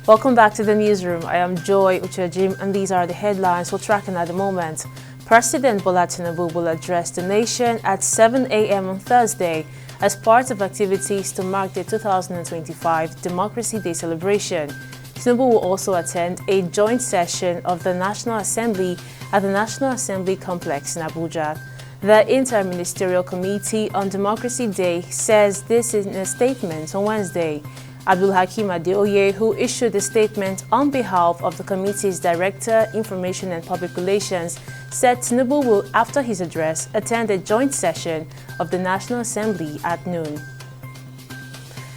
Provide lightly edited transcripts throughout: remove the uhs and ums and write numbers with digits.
Welcome back to the newsroom. I am Joy Uchejim, and these are the headlines we're tracking at the moment. President Bola Tinubu will address the nation at 7 a.m. on Thursday as part of activities to mark the 2025 Democracy Day celebration. Tinubu will also attend a joint session of the National Assembly at the National Assembly Complex in Abuja. The Inter-Ministerial Committee on Democracy Day says this in a statement on Wednesday. Abdul Hakim Adeoye, who issued a statement on behalf of the committee's Director, Information and Public Relations, said Tinubu will, after his address, attend a joint session of the National Assembly at noon.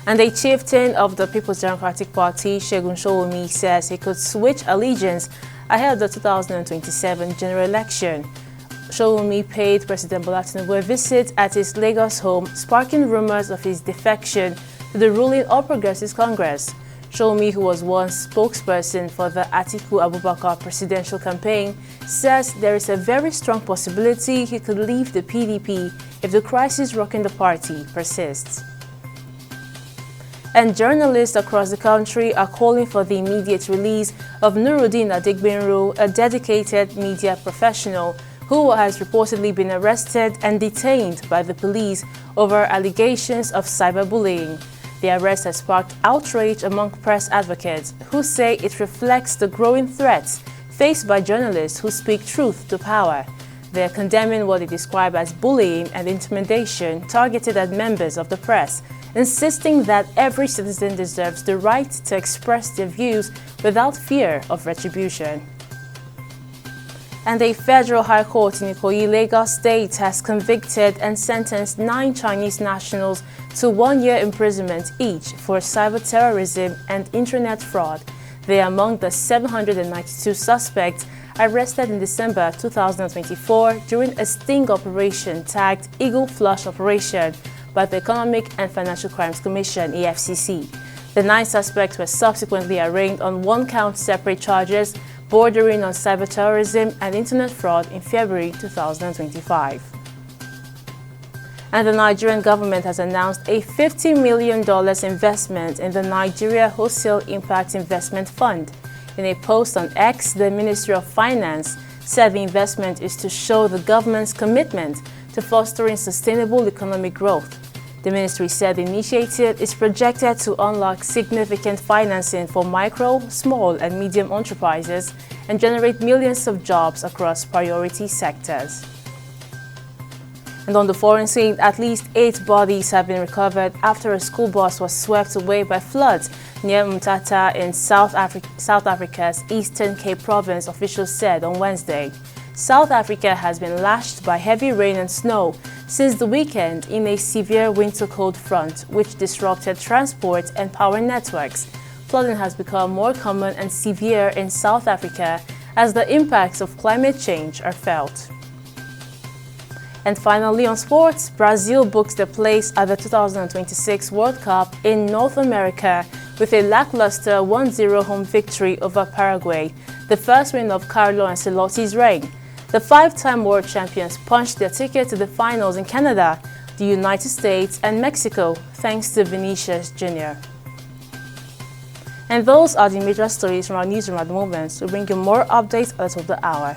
And a chieftain of the People's Democratic Party, Segun Sowunmi, says he could switch allegiance ahead of the 2027 general election. Sowunmi paid President Bola Tinubu a visit at his Lagos home, sparking rumors of his defection to the ruling All Progressives Congress. Sowunmi, who was once spokesperson for the Atiku Abubakar presidential campaign, says there is a very strong possibility he could leave the PDP if the crisis rocking the party persists. And journalists across the country are calling for the immediate release of Nuruddin Adegbenro, a dedicated media professional who has reportedly been arrested and detained by the police over allegations of cyberbullying. The arrest has sparked outrage among press advocates who say it reflects the growing threats faced by journalists who speak truth to power. They are condemning what they describe as bullying and intimidation targeted at members of the press, insisting that every citizen deserves the right to express their views without fear of retribution. And a federal high court in Ikoyi, Lagos State has convicted and sentenced 9 Chinese nationals to 1 year imprisonment each for cyber terrorism and internet fraud. They are among the 792 suspects arrested in December 2024 during a sting operation tagged Eagle Flush Operation by the Economic and Financial Crimes Commission, EFCC. The 9 suspects were subsequently arraigned on 1-count separate charges bordering on cyber terrorism and internet fraud in February 2025. And the Nigerian government has announced a $50 million investment in the Nigeria Wholesale Impact Investment Fund. In a post on X, the Ministry of Finance said the investment is to show the government's commitment to fostering sustainable economic growth. The ministry said the initiative is projected to unlock significant financing for micro, small and medium enterprises and generate millions of jobs across priority sectors. And on the foreign scene, at least 8 bodies have been recovered after a school bus was swept away by floods near Mtata in South Africa's Eastern Cape Province, officials said on Wednesday. South Africa has been lashed by heavy rain and snow since the weekend in a severe winter cold front, which disrupted transport and power networks. Flooding has become more common and severe in South Africa as the impacts of climate change are felt. And finally, on sports, Brazil books their place at the 2026 World Cup in North America with a lackluster 1-0 home victory over Paraguay, the first win of Carlo Ancelotti's reign. The 5-time world champions punched their ticket to the finals in Canada, the United States and Mexico, thanks to Vinicius Jr. And those are the major stories from our newsroom at the moment. We'll bring you more updates at the top of the hour.